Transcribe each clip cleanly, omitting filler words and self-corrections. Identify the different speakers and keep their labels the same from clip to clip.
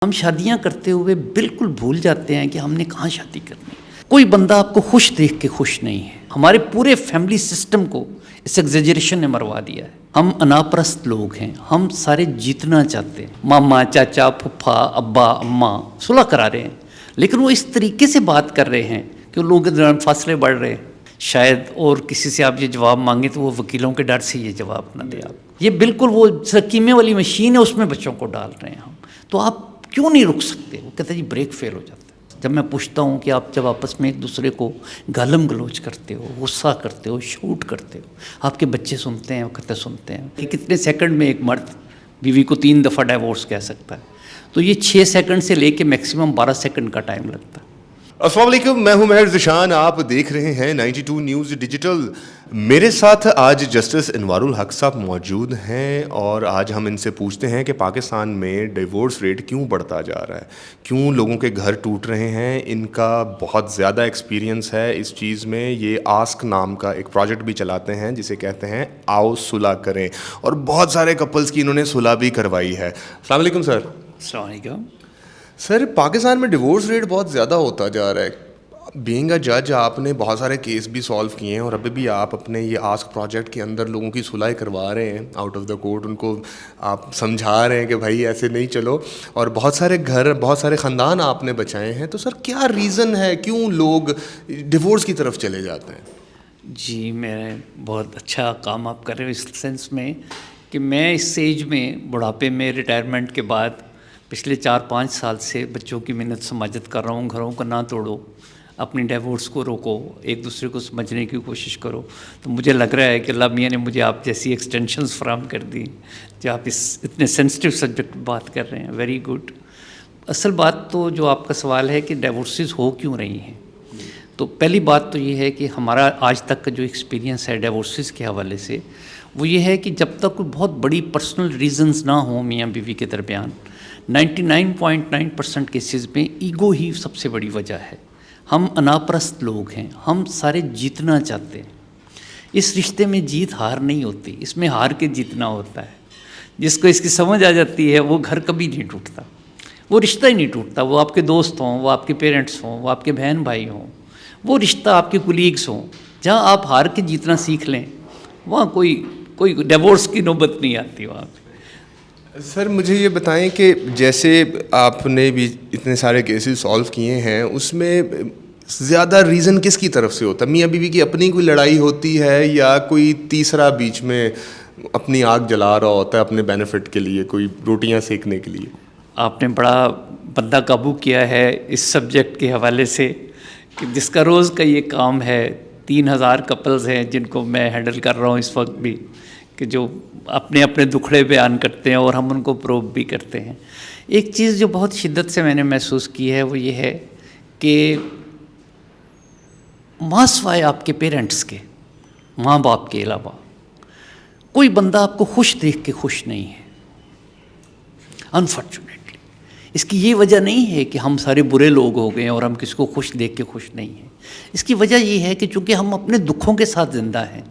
Speaker 1: ہم شادیاں کرتے ہوئے بالکل بھول جاتے ہیں کہ ہم نے کہاں شادی کرنی ہے۔ کوئی بندہ آپ کو خوش دیکھ کے خوش نہیں ہے۔ ہمارے پورے فیملی سسٹم کو اس ایگزیجریشن نے مروا دیا ہے۔ ہم اناپرست لوگ ہیں، ہم سارے جیتنا چاہتے ہیں۔ ماما، چاچا، پھپھا، ابا، اماں صلح کرا رہے ہیں، لیکن وہ اس طریقے سے بات کر رہے ہیں کہ لوگوں کے درمیان فاصلے بڑھ رہے ہیں۔ شاید اور کسی سے آپ یہ جواب مانگیں تو وہ وکیلوں کے ڈر سے یہ جواب نہ دے آپ۔ یہ بالکل وہ سکیمے والی مشین ہے، اس میں بچوں کو ڈال رہے ہیں ہم۔ تو آپ کیوں نہیں رک سکتے؟ وہ کہتے ہیں جی بریک فیل ہو جاتا ہے۔ جب میں پوچھتا ہوں کہ آپ جب آپس میں ایک دوسرے کو گالم گلوچ کرتے ہو، غصہ کرتے ہو، شوٹ کرتے ہو، آپ کے بچے سنتے ہیں، وہ کہتے سنتے ہیں کہ کتنے سیکنڈ میں ایک مرد بیوی کو 3 دفعہ ڈائیورس کہہ سکتا ہے؟ تو یہ 6 سیکنڈ سے لے کے میکسیمم 12 سیکنڈ کا ٹائم لگتا ہے۔
Speaker 2: السلام علیکم، میں ہوں مہر ذیشان، آپ دیکھ رہے ہیں 92 نیوز ڈیجیٹل۔ میرے ساتھ آج جسٹس انوار الحق صاحب موجود ہیں اور آج ہم ان سے پوچھتے ہیں کہ پاکستان میں ڈیورس ریٹ کیوں بڑھتا جا رہا ہے، کیوں لوگوں کے گھر ٹوٹ رہے ہیں۔ ان کا بہت زیادہ ایکسپیرینس ہے اس چیز میں۔ یہ آسک نام کا ایک پروجیکٹ بھی چلاتے ہیں جسے کہتے ہیں آؤ صلح کریں، اور بہت سارے کپلز کی انہوں نے صلح بھی کروائی ہے۔ السلام علیکم سر۔
Speaker 1: السلام علیکم
Speaker 2: سر، پاکستان میں ڈیورس ریٹ بہت زیادہ ہوتا جا رہا ہے۔ بینگ اے جج آپ نے بہت سارے کیس بھی سالو کیے ہیں، اور ابھی بھی آپ اپنے یہ آسک پروجیکٹ کے اندر لوگوں کی صلح کروا رہے ہیں آؤٹ آف دا کورٹ۔ ان کو آپ سمجھا رہے ہیں کہ بھائی ایسے نہیں چلو، اور بہت سارے گھر، بہت سارے خاندان آپ نے بچائے ہیں۔ تو سر کیا ریزن ہے کیوں لوگ ڈیورس کی طرف چلے جاتے ہیں؟
Speaker 1: جی، میں بہت اچھا کام آپ کر رہے ہو اس سینس میں کہ میں اس ایج میں بڑھاپے میں ریٹائرمنٹ کے بعد پچھلے 4-5 سال سے بچوں کی محنت سماجت کر رہا ہوں۔ گھروں کو نہ توڑو، اپنی ڈیورس کو روکو، ایک دوسرے کو سمجھنے کی کوشش کرو۔ تو مجھے لگ رہا ہے کہ اللہ میاں نے مجھے آپ جیسی ایکسٹینشنز فراہم کر دی جو آپ اس اتنے سینسٹیو سبجیکٹ بات کر رہے ہیں۔ Very good. اصل بات تو جو آپ کا سوال ہے کہ ڈیورسز ہو کیوں رہی ہیں، تو پہلی بات تو یہ ہے کہ ہمارا آج تک کا جو ایکسپیرینس ہے ڈیورسز کے حوالے سے، وہ یہ ہے کہ جب تک کوئی بہت بڑی پرسنل ریزنز نہ ہوں میاں بیوی کے درمیان، 99.9% کیسز میں ایگو ہی سب سے بڑی وجہ ہے۔ ہم اناپرست لوگ ہیں، ہم سارے جیتنا چاہتے ہیں۔ اس رشتے میں جیت ہار نہیں ہوتی، اس میں ہار کے جیتنا ہوتا ہے۔ جس کو اس کی سمجھ آ جاتی ہے وہ گھر کبھی نہیں ٹوٹتا، وہ رشتہ ہی نہیں ٹوٹتا۔ وہ آپ کے دوست ہوں، وہ آپ کے پیرنٹس ہوں، وہ آپ کے بہن بھائی ہوں، وہ رشتہ آپ کے کولیگس ہوں، جہاں آپ ہار کے جیتنا سیکھ لیں وہاں کوئی ڈیورس کی نوبت نہیں آتی وہاں پہ۔
Speaker 2: سر مجھے یہ بتائیں کہ جیسے آپ نے بھی اتنے سارے کیسز سالو کیے ہیں، اس میں زیادہ ریزن کس کی طرف سے ہوتا ہے؟ میاں بیوی کی اپنی کوئی لڑائی ہوتی ہے، یا کوئی تیسرا بیچ میں اپنی آگ جلا رہا ہوتا ہے اپنے بینیفٹ کے لیے، کوئی روٹیاں سیکنے کے لیے؟
Speaker 1: آپ نے بڑا بندہ قابو کیا ہے اس سبجیکٹ کے حوالے سے کہ جس کا روز کا یہ کام ہے۔ 3000 کپلز ہیں جن کو میں ہینڈل کر رہا ہوں اس وقت بھی، کہ جو اپنے اپنے دکھڑے بیان کرتے ہیں اور ہم ان کو پروب بھی کرتے ہیں۔ ایک چیز جو بہت شدت سے میں نے محسوس کی ہے وہ یہ ہے کہ ماں سوائے آپ کے پیرنٹس کے، ماں باپ کے علاوہ کوئی بندہ آپ کو خوش دیکھ کے خوش نہیں ہے، انفارچونیٹلی۔ اس کی یہ وجہ نہیں ہے کہ ہم سارے برے لوگ ہو گئے اور ہم کسی کو خوش دیکھ کے خوش نہیں ہیں۔ اس کی وجہ یہ ہے کہ چونکہ ہم اپنے دکھوں کے ساتھ زندہ ہیں،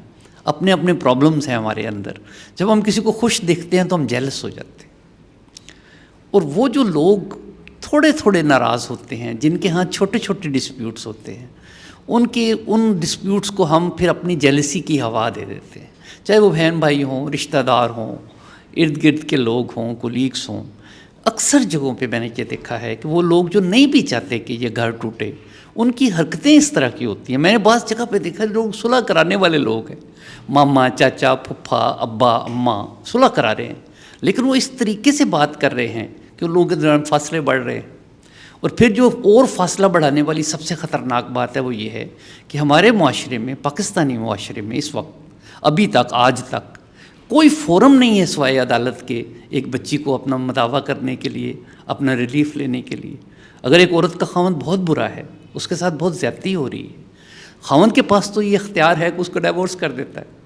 Speaker 1: اپنے اپنے پرابلمز ہیں ہمارے اندر، جب ہم کسی کو خوش دیکھتے ہیں تو ہم جیلس ہو جاتے ہیں۔ اور وہ جو لوگ تھوڑے تھوڑے ناراض ہوتے ہیں، جن کے ہاں چھوٹے چھوٹے ڈسپیوٹس ہوتے ہیں، ان ڈسپیوٹس کو ہم پھر اپنی جیلسی کی ہوا دے دیتے ہیں، چاہے وہ بہن بھائی ہوں، رشتہ دار ہوں، ارد گرد کے لوگ ہوں، کولیگس ہوں۔ اکثر جگہوں پہ میں نے یہ دیکھا ہے کہ وہ لوگ جو نہیں بھی چاہتے کہ یہ گھر ٹوٹے، ان کی حرکتیں اس طرح کی ہوتی ہیں۔ میں نے بعض جگہ پہ دیکھا لوگ صلح کرانے والے لوگ ہیں، ماما، چاچا، پھپھا، ابا، اماں صلح کرا رہے ہیں، لیکن وہ اس طریقے سے بات کر رہے ہیں کہ لوگوں کے درمیان فاصلے بڑھ رہے ہیں۔ اور پھر جو اور فاصلہ بڑھانے والی سب سے خطرناک بات ہے وہ یہ ہے کہ ہمارے معاشرے میں، پاکستانی معاشرے میں اس وقت ابھی تک، آج تک کوئی فورم نہیں ہے سوائے عدالت کے ایک بچی کو اپنا مداوع کرنے کے لیے، اپنا ریلیف لینے کے لیے۔ اگر ایک عورت کا خاوند بہت برا ہے، اس کے ساتھ بہت زیادتی ہو رہی ہے، خاوند کے پاس تو یہ اختیار ہے کہ اس کو ڈیورس کر دیتا ہے۔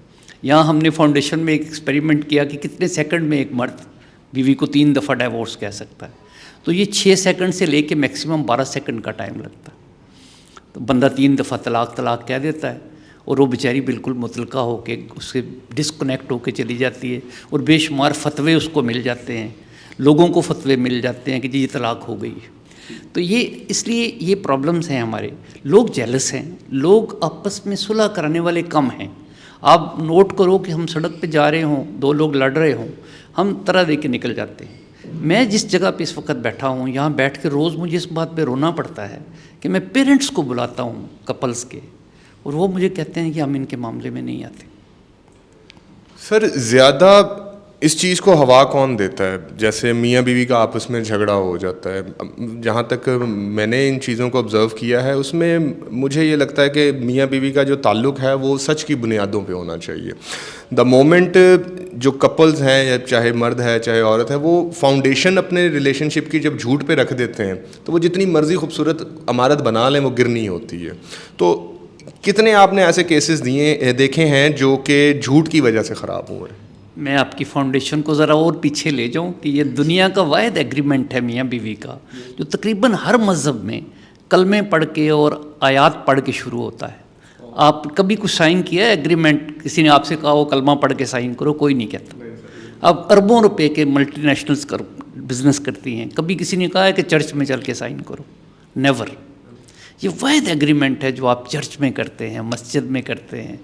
Speaker 1: یہاں ہم نے فاؤنڈیشن میں ایک ایکسپیریمنٹ کیا کہ کتنے سیکنڈ میں ایک مرد بیوی کو 3 دفعہ ڈیورس کہہ سکتا ہے، تو یہ 6 سیکنڈ سے لے کے میکسیمم 12 سیکنڈ کا ٹائم لگتا ہے۔ تو بندہ 3 دفعہ طلاق کہہ دیتا ہے، اور وہ بیچاری بالکل متلقہ ہو کے اس سے ڈسکنیکٹ ہو کے چلی جاتی ہے، اور بے شمار فتوے اس کو مل جاتے ہیں۔ لوگوں کو فتوے مل جاتے ہیں کہ جی یہ طلاق ہو گئی. تو یہ اس لیے یہ پرابلمس ہیں ہمارے. لوگ جیلس ہیں, لوگ آپس میں صلح کرانے والے کم ہیں. آپ نوٹ کرو کہ ہم سڑک پہ جا رہے ہوں, دو لوگ لڑ رہے ہوں, ہم طرح دے کے نکل جاتے ہیں. میں جس جگہ پہ اس وقت بیٹھا ہوں, یہاں بیٹھ کے روز مجھے اس بات پہ رونا پڑتا ہے کہ میں پیرنٹس کو بلاتا ہوں کپلز کے, اور وہ مجھے کہتے ہیں کہ ہم ان کے معاملے میں نہیں آتے.
Speaker 2: سر زیادہ اس چیز کو ہوا کون دیتا ہے؟ جیسے میاں بیوی کا آپس میں جھگڑا ہو جاتا ہے, جہاں تک میں نے ان چیزوں کو آبزرو کیا ہے اس میں مجھے یہ لگتا ہے کہ میاں بیوی کا جو تعلق ہے وہ سچ کی بنیادوں پہ ہونا چاہیے. دا مومنٹ جو کپلز ہیں, یا چاہے مرد ہے چاہے عورت ہے, وہ فاؤنڈیشن اپنے ریلیشن شپ کی جب جھوٹ پہ رکھ دیتے ہیں تو وہ جتنی مرضی خوبصورت عمارت بنا لیں وہ گرنی ہوتی ہے. تو کتنے آپ نے ایسے کیسز دیکھے ہیں جو کہ جھوٹ کی وجہ سے خراب ہوئے ہیں؟
Speaker 1: میں آپ کی فاؤنڈیشن کو ذرا اور پیچھے لے جاؤں کہ یہ دنیا کا واحد ایگریمنٹ ہے میاں بیوی کا, جو تقریباً ہر مذہب میں کلمے پڑھ کے اور آیات پڑھ کے شروع ہوتا ہے. آپ کبھی کچھ سائن کیا ہے ایگریمنٹ؟ کسی نے آپ سے کہا وہ کلمہ پڑھ کے سائن کرو؟ کوئی نہیں کہتا. اب اربوں روپے کے ملٹی نیشنلز بزنس کرتی ہیں, کبھی کسی نے کہا ہے کہ چرچ میں چل کے سائن کرو؟ نیور. یہ واحد ایگریمنٹ ہے جو آپ چرچ میں کرتے ہیں, مسجد میں کرتے ہیں,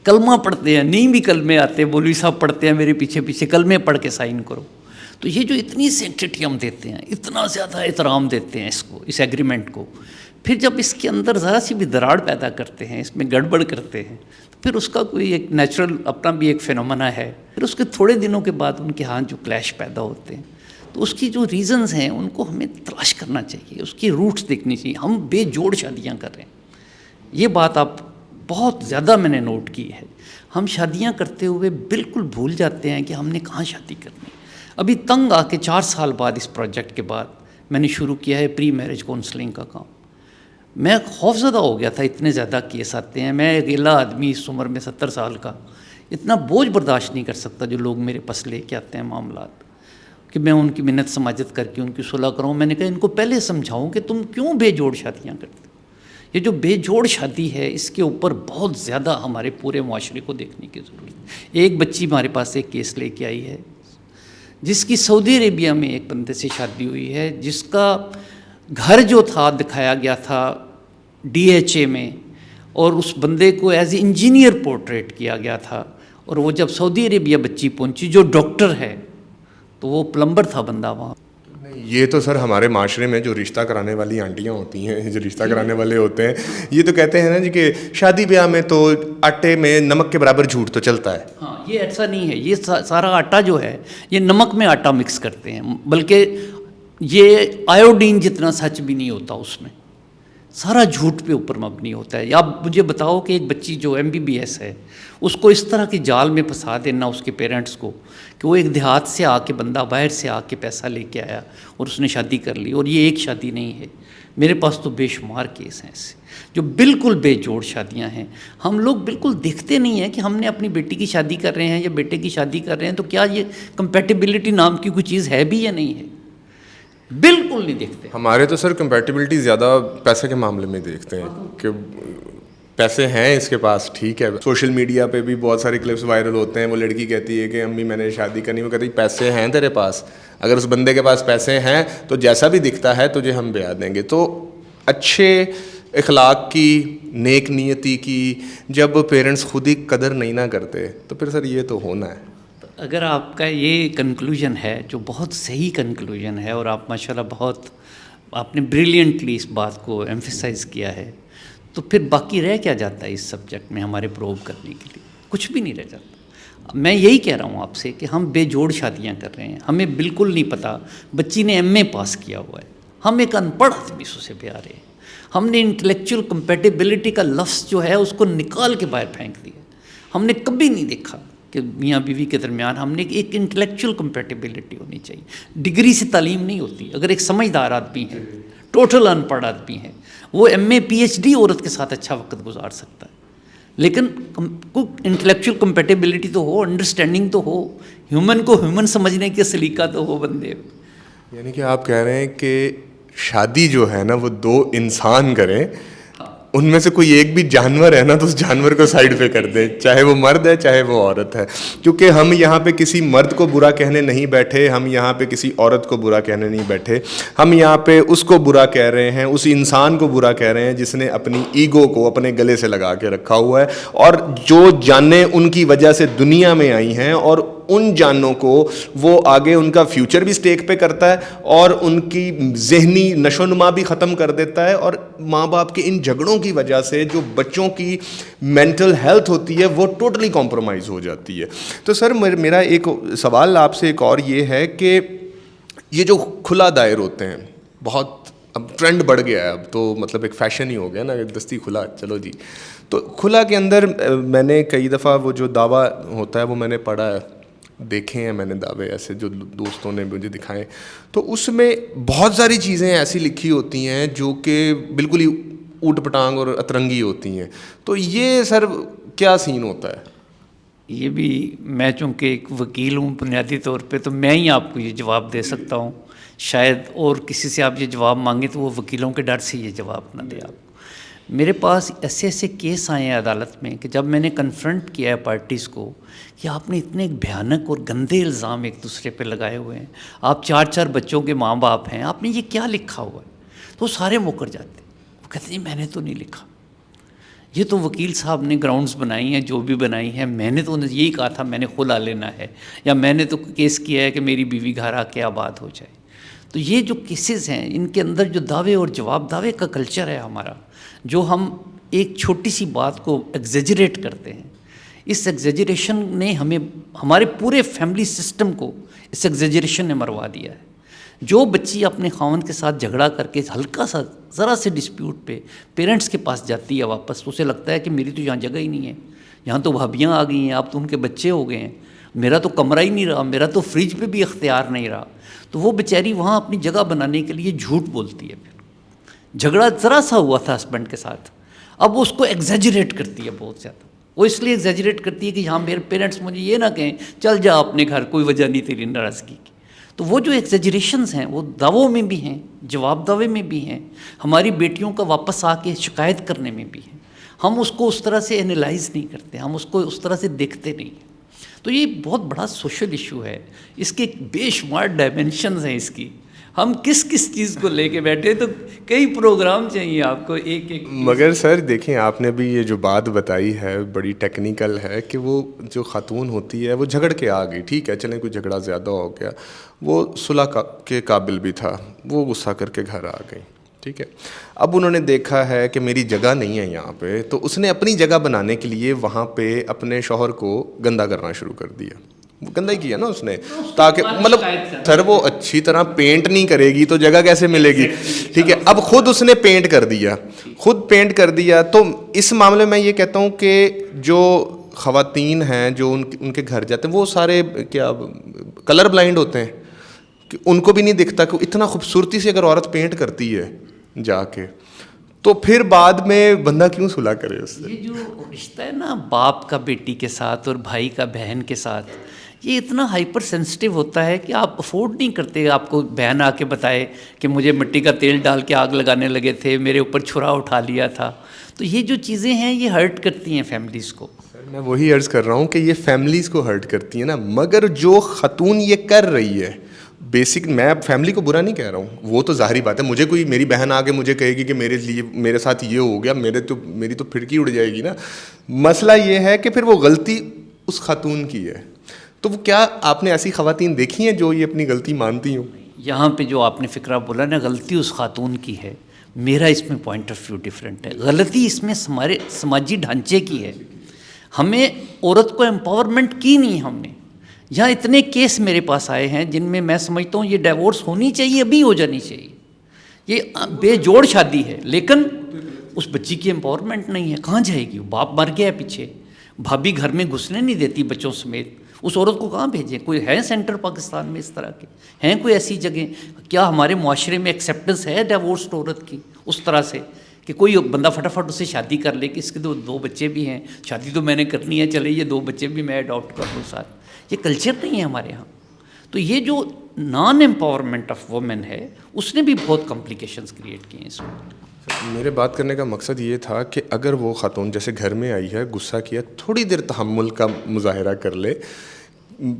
Speaker 1: کلمہ پڑھتے ہیں. نہیں بھی کلمے آتے, مولوی صاحب پڑھتے ہیں میرے پیچھے پیچھے, کلمے پڑھ کے سائن کرو. تو یہ جو اتنی سینکٹیٹی ہم دیتے ہیں, اتنا زیادہ احترام دیتے ہیں اس کو, اس ایگریمنٹ کو, پھر جب اس کے اندر ذرا سی بھی دراڑ پیدا کرتے ہیں, اس میں گڑبڑ کرتے ہیں, تو پھر اس کا کوئی ایک نیچرل اپنا بھی ایک فینومنا ہے. پھر اس کے تھوڑے دنوں کے بعد ان کے ہاں جو کلیش پیدا ہوتے ہیں, تو اس کی جو ریزنز ہیں ان کو ہمیں تلاش کرنا چاہیے, اس کی روٹس دیکھنی چاہیے. ہم بے جوڑ شادیاں کر رہے ہیں, یہ بات آپ بہت زیادہ میں نے نوٹ کی ہے. ہم شادیاں کرتے ہوئے بالکل بھول جاتے ہیں کہ ہم نے کہاں شادی کرنی. ابھی تنگ آ کے 4 سال بعد اس پروجیکٹ کے بعد میں نے شروع کیا ہے پری میرج کاؤنسلنگ کا کام. میں خوفزدہ ہو گیا تھا, اتنے زیادہ کیس آتے ہیں. میں اکیلا آدمی اس عمر میں 70 سال کا اتنا بوجھ برداشت نہیں کر سکتا جو لوگ میرے پاس لے کے آتے ہیں معاملات, کہ میں ان کی منت سماجت کر کے ان کی صلح کروں. میں نے کہا ان کو پہلے سمجھاؤں کہ تم کیوں بے جوڑ شادیاں کرتے ہو. یہ جو بے جوڑ شادی ہے اس کے اوپر بہت زیادہ ہمارے پورے معاشرے کو دیکھنے کی ضرورت ہے. ایک بچی ہمارے پاس ایک کیس لے کے آئی ہے جس کی سعودی عربیہ میں ایک بندے سے شادی ہوئی ہے, جس کا گھر جو تھا دکھایا گیا تھا DHA میں, اور اس بندے کو ایز اے انجینئر پورٹریٹ کیا گیا تھا. اور وہ جب سعودی عربیہ بچی پہنچی, جو ڈاکٹر ہے, تو وہ پلمبر تھا بندہ وہاں.
Speaker 2: یہ تو سر ہمارے معاشرے میں جو رشتہ کرانے والی آنٹیاں ہوتی ہیں, جو رشتہ کرانے والے ہوتے ہیں, یہ تو کہتے ہیں نا جی کہ شادی بیاہ میں تو آٹے میں نمک کے برابر جھوٹ تو چلتا ہے.
Speaker 1: ہاں, یہ ایسا نہیں ہے. یہ سارا آٹا جو ہے یہ نمک میں آٹا مکس کرتے ہیں, بلکہ یہ آیوڈین جتنا سچ بھی نہیں ہوتا اس میں, سارا جھوٹ پہ اوپر مبنی ہوتا ہے. یا آپ مجھے بتاؤ کہ ایک بچی جو MBBS ہے اس کو اس طرح کی جال میں پھنسا دینا اس کے پیرنٹس کو کہ وہ ایک دیہات سے آ کے, بندہ باہر سے آ کے پیسہ لے کے آیا اور اس نے شادی کر لی. اور یہ ایک شادی نہیں ہے, میرے پاس تو بے شمار کیس ہیں ایسے جو بالکل بے جوڑ شادیاں ہیں. ہم لوگ بالکل دیکھتے نہیں ہیں کہ ہم نے اپنی بیٹی کی شادی کر رہے ہیں یا بیٹے کی شادی کر رہے ہیں تو کیا یہ کمپیٹیبلٹی نام کی کوئی چیز ہے بھی یا نہیں ہے. بالکل نہیں دیکھتے.
Speaker 2: ہمارے تو سر کمپیٹیبلٹی زیادہ پیسے کے معاملے میں دیکھتے ہیں کہ پیسے ہیں اس کے پاس, ٹھیک ہے. سوشل میڈیا پہ بھی بہت سارے کلپس وائرل ہوتے ہیں, وہ لڑکی کہتی ہے کہ امی میں نے شادی کرنی, وہ کہتی پیسے ہیں تیرے پاس, اگر اس بندے کے پاس پیسے ہیں تو جیسا بھی دکھتا ہے تجھے ہم بیاہ دیں گے. تو اچھے اخلاق کی, نیک نیتی کی جب پیرنٹس خود ہی قدر نہیں نہ کرتے تو پھر سر یہ تو ہونا ہے.
Speaker 1: اگر آپ کا یہ کنکلوژن ہے جو بہت صحیح کنکلوژن ہے, اور آپ ماشاءاللہ بہت آپ نے بریلینٹلی اس بات کو ایمفیسائز کیا ہے, تو پھر باقی رہ کیا جاتا ہے اس سبجیکٹ میں ہمارے پروو کرنے کے لیے؟ کچھ بھی نہیں رہ جاتا. میں یہی کہہ رہا ہوں آپ سے کہ ہم بے جوڑ شادیاں کر رہے ہیں. ہمیں بالکل نہیں پتہ, بچی نے MA پاس کیا ہوا ہے, ہم ایک ان پڑھ آدمی سے بیاہ رہے ہیں. ہم نے انٹلیکچوئل کمپیٹیبلٹی کا لفظ جو ہے اس کو نکال کے باہر پھینک دیا. ہم نے کبھی نہیں دیکھا کہ میاں بیوی کے درمیان ہم نے ایک انٹلیکچوئل کمپیٹیبلٹی ہونی چاہیے. ڈگری سے تعلیم نہیں ہوتی. اگر ایک سمجھدار آدمی ہے, ٹوٹل ان پڑھ آدمی ہے, وہ MA PhD عورت کے ساتھ اچھا وقت گزار سکتا ہے, لیکن انٹلیکچوئل کمپیٹیبلٹی تو ہو, انڈرسٹینڈنگ تو ہو, ہیومن کو ہیومن سمجھنے کے سلیقہ تو ہو بندے.
Speaker 2: یعنی کہ آپ کہہ رہے ہیں کہ شادی جو ہے نا وہ 2 انسان کریں, ان میں سے کوئی ایک بھی جانور ہے نا تو اس جانور کو سائڈ پہ کر دیں, چاہے وہ مرد ہے چاہے وہ عورت ہے, کیونکہ ہم یہاں پہ کسی مرد کو برا کہنے نہیں بیٹھے, ہم یہاں پہ کسی عورت کو برا کہنے نہیں بیٹھے, ہم یہاں پہ اس کو برا کہہ رہے ہیں, اس انسان کو برا کہہ رہے ہیں جس نے اپنی ایگو کو اپنے گلے سے لگا کے رکھا ہوا ہے, اور جو جانیں ان کی وجہ سے دنیا میں آئی ہیں, اور ان جانوں کو وہ آگے ان کا فیوچر بھی سٹیک پہ کرتا ہے اور ان کی ذہنی نشو نما بھی ختم کر دیتا ہے, اور ماں باپ کے ان جھگڑوں کی وجہ سے جو بچوں کی مینٹل ہیلتھ ہوتی ہے وہ ٹوٹلی کمپرومائز ہو جاتی ہے. تو سر میرا ایک سوال آپ سے ایک اور یہ ہے کہ یہ جو کھلا دائر ہوتے ہیں, بہت اب ٹرینڈ بڑھ گیا ہے, اب تو مطلب ایک فیشن ہی ہو گیا نا, دستی کھلا, چلو جی. تو کھلا کے اندر میں نے کئی دفعہ وہ جو دعویٰ ہوتا ہے وہ میں نے پڑھا ہے, دیکھے ہیں میں نے دعوے ایسے جو دوستوں نے مجھے دکھائے, تو اس میں بہت ساری چیزیں ایسی لکھی ہوتی ہیں جو کہ بالکل ہی اوٹ پٹانگ اور اترنگی ہوتی ہیں. تو یہ سر کیا سین ہوتا ہے؟
Speaker 1: یہ بھی میں چونکہ ایک وکیل ہوں بنیادی طور پہ, تو میں ہی آپ کو یہ جواب دے سکتا ہوں. شاید اور کسی سے آپ یہ جواب مانگیں تو وہ وکیلوں کے ڈر سے یہ جواب نہ دے آپ. میرے پاس ایسے ایسے کیس آئے ہیں عدالت میں کہ جب میں نے کنفرنٹ کیا ہے پارٹیز کو کہ آپ نے اتنے بھیانک اور گندے الزام ایک دوسرے پہ لگائے ہوئے ہیں, آپ 4 بچوں کے ماں باپ ہیں, آپ نے یہ کیا لکھا ہوا ہے, تو سارے مکر جاتے ہیں. وہ کہتے ہیں میں نے تو نہیں لکھا, یہ تو وکیل صاحب نے گراؤنڈز بنائی ہیں جو بھی بنائی ہیں, میں نے تو یہی کہا تھا میں نے خلا لینا ہے, یا میں نے تو کیس کیا ہے کہ میری بیوی گھر آ کے آباد ہو جائے. تو یہ جو کیسز ہیں ان کے اندر جو دعوے اور جواب دعوے کا کلچر ہے ہمارا, جو ہم ایک چھوٹی سی بات کو ایگزیجریٹ کرتے ہیں, اس ایگزیجریشن نے ہمیں ہمارے پورے فیملی سسٹم کو اس ایگزیجریشن نے مروا دیا ہے. جو بچی اپنے خاوند کے ساتھ جھگڑا کر کے ہلکا سا ذرا سے ڈسپیوٹ پہ پیرنٹس کے پاس جاتی ہے واپس, تو اسے لگتا ہے کہ میری تو یہاں جگہ ہی نہیں ہے, یہاں تو بھابیاں آ گئی ہیں, آپ تو ان کے بچے ہو گئے ہیں, میرا تو کمرہ ہی نہیں رہا, میرا تو فریج پہ بھی اختیار نہیں رہا. تو وہ بیچاری وہاں اپنی جگہ بنانے کے لیے جھوٹ بولتی ہے. پھر جھگڑا ذرا سا ہوا تھا ہسبینڈ کے ساتھ, اب اس کو ایگزیجریٹ کرتی ہے بہت زیادہ. وہ اس لیے ایگزیجریٹ کرتی ہے کہ یہاں میرے پیرنٹس مجھے یہ نہ کہیں چل جا اپنے گھر, کوئی وجہ نہیں تیری ناراضگی کی. تو وہ جو ایگزیجریشنز ہیں وہ دعووں میں بھی ہیں, جواب دعوے میں بھی ہیں, ہماری بیٹیوں کا واپس آ کے شکایت کرنے میں بھی ہیں. ہم اس کو اس طرح سے انالائز نہیں کرتے, ہم اس کو اس طرح سے دیکھتے نہیں ہیں. تو یہ بہت بڑا سوشل ایشو ہے, اس کے بے شمار ڈائمینشنز ہیں اس کی. ہم کس چیز کو لے کے بیٹھے, تو کئی پروگرام چاہیے آپ کو ایک ایک.
Speaker 2: مگر سر دیکھیں آپ نے بھی یہ جو بات بتائی ہے بڑی ٹیکنیکل ہے کہ وہ جو خاتون ہوتی ہے وہ جھگڑ کے آ گئی, ٹھیک ہے چلیں کوئی جھگڑا زیادہ ہو گیا, وہ صلح کے قابل بھی تھا, وہ غصہ کر کے گھر آ گئی, ٹھیک ہے. اب انہوں نے دیکھا ہے کہ میری جگہ نہیں ہے یہاں پہ, تو اس نے اپنی جگہ بنانے کے لیے وہاں پہ اپنے شوہر کو گندا کرنا شروع کر دیا. گندا ہی کیا نا اس نے, تاکہ مطلب سر وہ اچھی طرح پینٹ نہیں کرے گی تو جگہ کیسے ملے گی, ٹھیک ہے. اب خود اس نے پینٹ کر دیا, خود پینٹ کر دیا. تو اس معاملے میں یہ کہتا ہوں کہ جو خواتین ہیں جو ان کے گھر جاتے ہیں وہ سارے کیا کلر بلائنڈ ہوتے ہیں, کہ ان کو بھی نہیں دکھتا کہ اتنا خوبصورتی سے اگر عورت پینٹ کرتی ہے جا کے, تو پھر بعد میں بندہ کیوں صلح کرے اس سے.
Speaker 1: یہ جو رشتہ ہے نا باپ کا بیٹی کے ساتھ اور بھائی کا بہن کے ساتھ, یہ اتنا ہائپر سینسٹیو ہوتا ہے کہ آپ افورڈ نہیں کرتے. آپ کو بہن آ کے بتائے کہ مجھے مٹی کا تیل ڈال کے آگ لگانے لگے تھے, میرے اوپر چھرا اٹھا لیا تھا. تو یہ جو چیزیں ہیں یہ ہرٹ کرتی ہیں فیملیز کو.
Speaker 2: میں وہی عرض کر رہا ہوں کہ یہ فیملیز کو ہرٹ کرتی ہیں نا, مگر جو خاتون یہ کر رہی ہے بیسک, میں اب فیملی کو برا نہیں کہہ رہا ہوں, وہ تو ظاہری بات ہے. مجھے کوئی میری بہن آ کے مجھے کہے گی کہ میرے ساتھ یہ ہو گیا, میری تو پھڑکی اڑ جائے گی نا. مسئلہ یہ ہے کہ پھر وہ غلطی اس خاتون کی ہے. تو وہ کیا آپ نے ایسی خواتین دیکھی ہیں جو یہ اپنی غلطی مانتی ہوں؟
Speaker 1: یہاں پہ جو آپ نے فکرہ بولا نا, غلطی اس خاتون کی ہے, میرا اس میں پوائنٹ آف ویو ڈیفرنٹ ہے. غلطی اس میں ہمارے سماجی ڈھانچے کی ہے. ہمیں عورت کو امپاورمنٹ کی نہیں ہم نے. یہاں اتنے کیس میرے پاس آئے ہیں جن میں میں سمجھتا ہوں یہ ڈیورس ہونی چاہیے, ابھی ہو جانی چاہیے. یہ بے جوڑ شادی ہے لیکن اس بچی کی امپاورمنٹ نہیں ہے. کہاں جائے گی؟ باپ مر گیا ہے پیچھے, بھابھی گھر میں گھسنے نہیں دیتی بچوں سمیت. اس عورت کو کہاں بھیجیں؟ کوئی ہے سینٹر پاکستان میں اس طرح کے ہیں کوئی ایسی جگہ؟ کیا ہمارے معاشرے میں ایکسیپٹنس ہے ڈیورسڈ عورت کی اس طرح سے کہ کوئی بندہ فٹافٹ اسے شادی کر لے کہ اس کے دو بچے بھی ہیں, شادی تو میں نے کرنی ہے, چلے یہ 2 بچے بھی میں اڈاپٹ کر لوں ساتھ. یہ کلچر نہیں ہے ہمارے یہاں. تو یہ جو نان امپاورمنٹ آف وومن ہے اس نے بھی بہت کمپلیکیشنز کریٹ کی ہیں اس میں.
Speaker 2: میرے بات کرنے کا مقصد یہ تھا کہ اگر وہ خاتون جیسے گھر میں آئی ہے، غصہ کیا، تھوڑی دیر تحمل کا مظاہرہ کر لے،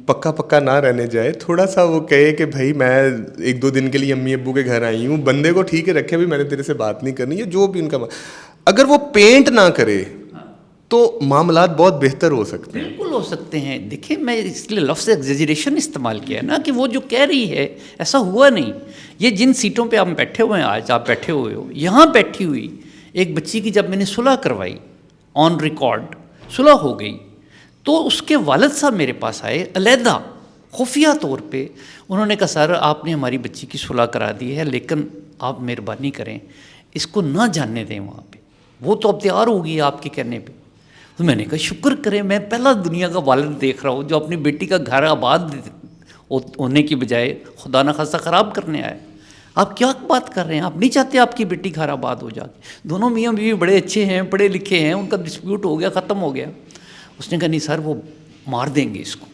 Speaker 2: پکا نہ رہنے جائے، تھوڑا سا وہ کہے کہ بھائی میں 1-2 دن کے لیے امی ابو کے گھر آئی ہوں، بندے کو ٹھیک ہے رکھے بھی، میں نے تیرے سے بات نہیں کرنی ہے، جو بھی ان کا اگر وہ پینٹ نہ کرے تو معاملات بہت بہتر ہو سکتے ہیں.
Speaker 1: بالکل ہو سکتے ہیں. دیکھیں میں اس لیے لفظ ایگزیجریشن استعمال کیا ہے نا کہ وہ جو کہہ رہی ہے ایسا ہوا نہیں. یہ جن سیٹوں پہ آپ بیٹھے ہوئے ہیں، آج آپ بیٹھے ہوئے ہو، یہاں بیٹھی ہوئی ایک بچی کی جب میں نے صلح کروائی، آن ریکارڈ صلح ہو گئی، تو اس کے والد صاحب میرے پاس آئے علیحدہ خفیہ طور پہ. انہوں نے کہا سر آپ نے ہماری بچی کی صلح کرا دی ہے، لیکن آپ مہربانی کریں اس کو نہ جاننے دیں وہاں پہ، وہ تو اب تیار ہوگی آپ کے کہنے پہ. تو میں نے کہا شکر کریں، میں پہلا دنیا کا والد دیکھ رہا ہوں جو اپنی بیٹی کا گھر آباد ہونے کی بجائے خدا نخواستہ خراب کرنے آئے. آپ کیا بات کر رہے ہیں؟ آپ نہیں چاہتے آپ کی بیٹی گھر آباد ہو جائے؟ دونوں میاں بیوی بڑے اچھے ہیں، پڑھے لکھے ہیں، ان کا ڈسپیوٹ ہو گیا، ختم ہو گیا. اس نے کہا نہیں سر وہ مار دیں گے اس کو.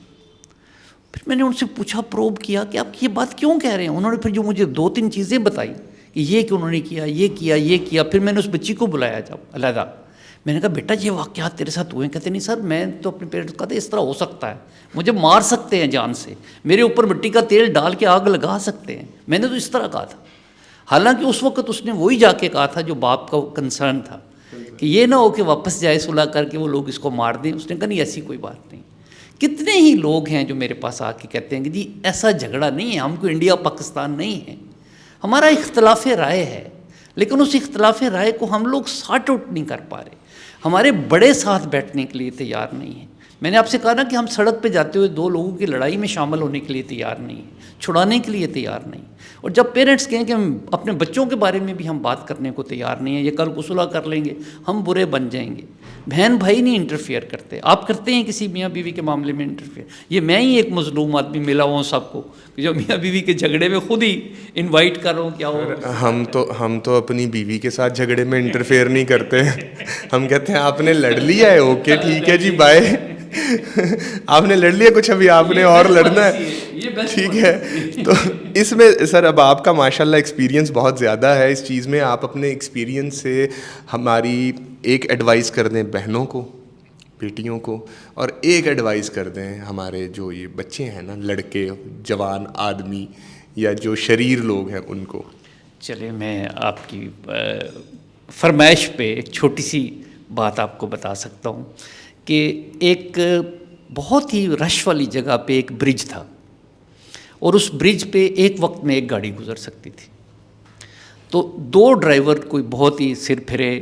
Speaker 1: پھر میں نے ان سے پوچھا، پروب کیا کہ آپ یہ بات کیوں کہہ رہے ہیں. انہوں نے پھر جو مجھے 2-3 چیزیں بتائی کہ یہ کہ انہوں نے کیا، یہ کیا، یہ کیا. پھر میں نے اس بچی کو بلایا جب علیحدہ، میں نے کہا بیٹا یہ واقعات تیرے ساتھ ہوئے ہیں؟ کہتے نہیں سر میں تو اپنے پیرنٹس کو کہتے اس طرح ہو سکتا ہے، مجھے مار سکتے ہیں جان سے، میرے اوپر مٹی کا تیل ڈال کے آگ لگا سکتے ہیں. میں نے تو اس طرح کہا تھا. حالانکہ اس وقت اس نے وہی جا کے کہا تھا جو باپ کا کنسرن تھا کہ یہ نہ ہو کہ واپس جائے صلح کر کے وہ لوگ اس کو مار دیں. اس نے کہا نہیں ایسی کوئی بات نہیں. کتنے ہی لوگ ہیں جو میرے پاس آ کے کہتے ہیں کہ جی ایسا جھگڑا نہیں ہے، ہم کو انڈیا پاکستان نہیں ہے، ہمارا اختلاف رائے ہے، لیکن اس اختلاف رائے کو ہم لوگ سارٹ آؤٹ نہیں کر پا رہے. ہمارے بڑے ساتھ بیٹھنے کے لیے تیار نہیں ہیں. میں نے آپ سے کہا نا کہ ہم سڑک پہ جاتے ہوئے 2 لوگوں کی لڑائی میں شامل ہونے کے لیے تیار نہیں ہیں، چھڑانے کے لیے تیار نہیں. اور جب پیرنٹس کہیں کہ ہم اپنے بچوں کے بارے میں بھی ہم بات کرنے کو تیار نہیں ہیں، یہ کل کو صلح کر لیں گے، ہم برے بن جائیں گے. بہن بھائی نہیں انٹرفیئر کرتے، آپ کرتے ہیں کسی میاں بیوی کے معاملے میں انٹرفیئر. یہ میں ہی ایک مظلوم آدمی ملا ہوں سب کو کہ جو میاں بیوی کے جھگڑے میں خود ہی انوائٹ کر رہا ہوں. کیا ہو
Speaker 2: ہم تو اپنی بیوی کے ساتھ جھگڑے میں انٹرفیئر نہیں کرتے. ہم کہتے ہیں آپ نے لڑ لیا ہے، اوکے ٹھیک ہے جی بائے. آپ نے لڑ لیا کچھ، ابھی آپ نے اور لڑنا ہے، ٹھیک ہے. تو اس میں سر اب آپ کا ماشاءاللہ ایکسپیرینس بہت زیادہ ہے اس چیز میں. آپ اپنے ایکسپیرینس سے ہماری ایک ایڈوائز کر دیں بہنوں کو، بیٹیوں کو، اور ایک ایڈوائز کر دیں ہمارے جو یہ بچے ہیں نا، لڑکے، جوان آدمی یا جو شریر لوگ ہیں ان کو.
Speaker 1: چلے میں آپ کی فرمائش پہ ایک چھوٹی سی بات آپ کو بتا سکتا ہوں کہ ایک بہت ہی رش والی جگہ پہ ایک برج تھا، اور اس برج پہ ایک وقت میں ایک گاڑی گزر سکتی تھی. تو 2 ڈرائیور کوئی بہت ہی سر پھرے،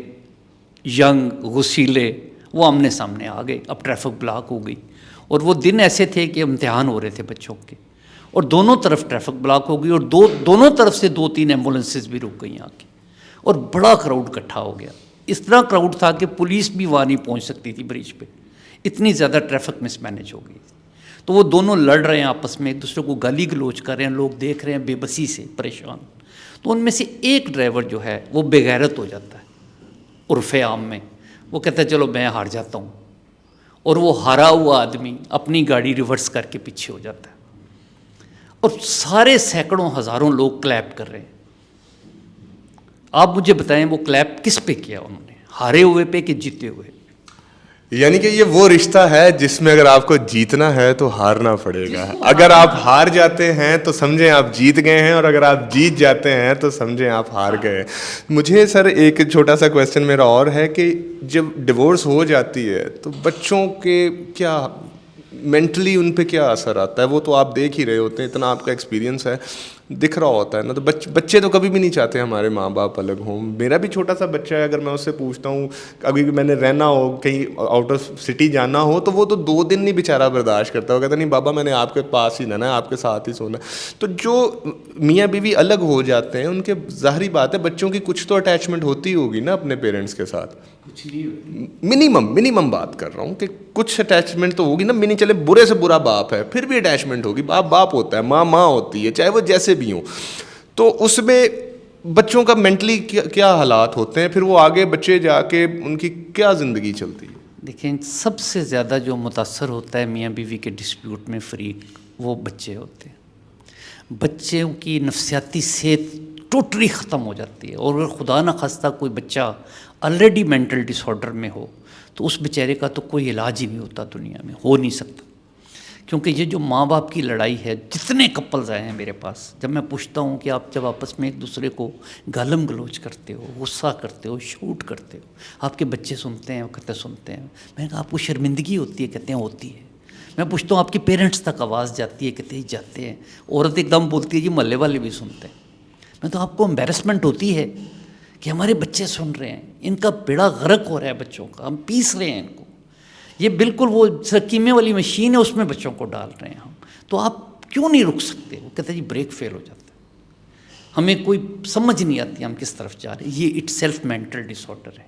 Speaker 1: ینگ، غسیلے، وہ آمنے سامنے آ گئے. اب ٹریفک بلاک ہو گئی، اور وہ دن ایسے تھے کہ امتحان ہو رہے تھے بچوں کے، اور دونوں طرف ٹریفک بلاک ہو گئی، اور دونوں طرف سے 2-3 ایمبولینسز بھی رک گئیں آ کے، اور بڑا کراؤڈ اکٹھا ہو گیا. اس طرح کراؤڈ تھا کہ پولیس بھی وہاں نہیں پہنچ سکتی تھی برج پہ، اتنی زیادہ ٹریفک مس مینیج ہو گئی. تو وہ دونوں لڑ رہے ہیں آپس میں، ایک دوسرے کو گالی گلوچ کر رہے ہیں، لوگ دیکھ رہے ہیں بے بسی سے پریشان. تو ان میں سے ایک ڈرائیور جو ہے وہ بے غیرت ہو جاتا ہے عرف عام میں. وہ کہتا ہے چلو میں ہار جاتا ہوں، اور وہ ہارا ہوا آدمی اپنی گاڑی ریورس کر کے پیچھے ہو جاتا ہے، اور سارے سینکڑوں ہزاروں لوگ کلیپ کر رہے ہیں. آپ مجھے بتائیں وہ کلیپ کس پہ کیا انہوں نے، ہارے ہوئے پہ کہ جیتے ہوئے؟
Speaker 2: یعنی کہ یہ وہ رشتہ ہے جس میں اگر آپ کو جیتنا ہے تو ہارنا پڑے گا. اگر آپ ہار جاتے ہیں تو سمجھیں آپ جیت گئے ہیں، اور اگر آپ جیت جاتے ہیں تو سمجھیں آپ ہار گئے. مجھے سر ایک چھوٹا سا کویسچن میرا اور ہے کہ جب ڈیورس ہو جاتی ہے تو بچوں کے کیا مینٹلی ان پہ کیا اثر آتا ہے؟ وہ تو آپ دیکھ ہی رہے ہوتے ہیں، اتنا آپ کا ایکسپیرینس ہے، دکھ رہا ہوتا ہے نا. تو بچے تو کبھی بھی نہیں چاہتے ہمارے ماں باپ الگ ہوں. میرا بھی چھوٹا سا بچہ ہے، اگر میں اس سے پوچھتا ہوں ابھی میں نے رہنا ہو کہیں آؤٹ آف سٹی جانا ہو تو وہ تو 2 دن نہیں بیچارہ برداشت کرتا. وہ کہتا نہیں بابا میں نے آپ کے پاس ہی رہنا ہے، آپ کے ساتھ ہی سونا ہے. تو جو میاں بیوی الگ ہو جاتے ہیں ان کے ظاہری بات ہے بچوں کی کچھ تو اٹیچمنٹ ہوتی ہوگی نا اپنے پیرنٹس کے ساتھ. منیمم بات کر رہا ہوں کہ کچھ اٹیچمنٹ تو ہوگی نا. چلے برے سے برا باپ ہے پھر بھی اٹیچمنٹ ہوگی. باپ ہوتا ہے، ماں ہوتی ہے، چاہے وہ جیسے بھی ہوں. تو اس میں بچوں کا مینٹلی کیا حالات ہوتے ہیں؟ پھر وہ آگے بچے جا کے ان کی کیا زندگی چلتی ہے؟
Speaker 1: دیکھیں سب سے زیادہ جو متاثر ہوتا ہے میاں بیوی کے ڈسپیوٹ میں فریق وہ بچے ہوتے ہیں. بچوں کی نفسیاتی صحت ٹوٹلی ختم ہو جاتی ہے. اور اگر خدا نہ خواستہ کوئی بچہ آلریڈی مینٹل ڈس آرڈر میں ہو تو اس بیچارے کا تو کوئی علاج ہی نہیں ہوتا دنیا میں, ہو نہیں سکتا. کیونکہ یہ جو ماں باپ کی لڑائی ہے, جتنے کپلز آئے ہیں میرے پاس, جب میں پوچھتا ہوں کہ آپ جب آپس میں ایک دوسرے کو گالم گلوچ کرتے ہو, غصہ کرتے ہو, شوٹ کرتے ہو, آپ کے بچے سنتے ہیں, وہ کہتے سنتے ہیں. میں نے کہا آپ کو شرمندگی ہوتی ہے؟ کہتے ہیں ہوتی ہے. میں پوچھتا ہوں آپ کے پیرنٹس تک آواز جاتی ہے؟ کہتے ہیں جاتے ہیں. عورت ایک دم بولتی ہے جی محلے والے بھی سنتے ہیں. میں تو آپ کو امبیرسمنٹ ہوتی ہے کہ ہمارے بچے سن رہے ہیں, ان کا بیڑا غرق ہو رہا ہے بچوں کا, ہم پیس رہے ہیں ان کو. یہ بالکل وہ سکیمے والی مشین ہے, اس میں بچوں کو ڈال رہے ہیں ہم. تو آپ کیوں نہیں رک سکتے؟ وہ کہتے ہیں جی بریک فیل ہو جاتا ہے, ہمیں کوئی سمجھ نہیں آتی ہم کس طرف جا رہے ہیں. یہ itself mental disorder ہے.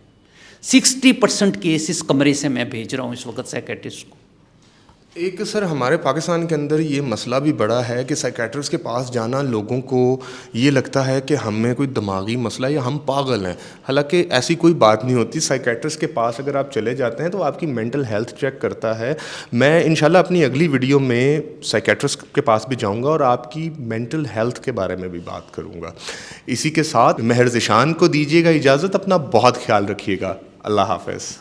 Speaker 1: 60% کیس اس کمرے سے میں بھیج رہا ہوں اس وقت سائیکیٹرسٹ کو.
Speaker 2: ایک سر ہمارے پاکستان کے اندر یہ مسئلہ بھی بڑا ہے کہ سائیکیٹرسٹ کے پاس جانا لوگوں کو یہ لگتا ہے کہ ہمیں کوئی دماغی مسئلہ یا ہم پاگل ہیں, حالانکہ ایسی کوئی بات نہیں ہوتی. سائیکیٹرسٹ کے پاس اگر آپ چلے جاتے ہیں تو آپ کی مینٹل ہیلتھ چیک کرتا ہے. میں انشاءاللہ اپنی اگلی ویڈیو میں سائیکیٹرسٹ کے پاس بھی جاؤں گا اور آپ کی مینٹل ہیلتھ کے بارے میں بھی بات کروں گا. اسی کے ساتھ مہر ذیشان کو دیجیے گا اجازت. اپنا بہت خیال رکھیے گا. اللہ حافظ.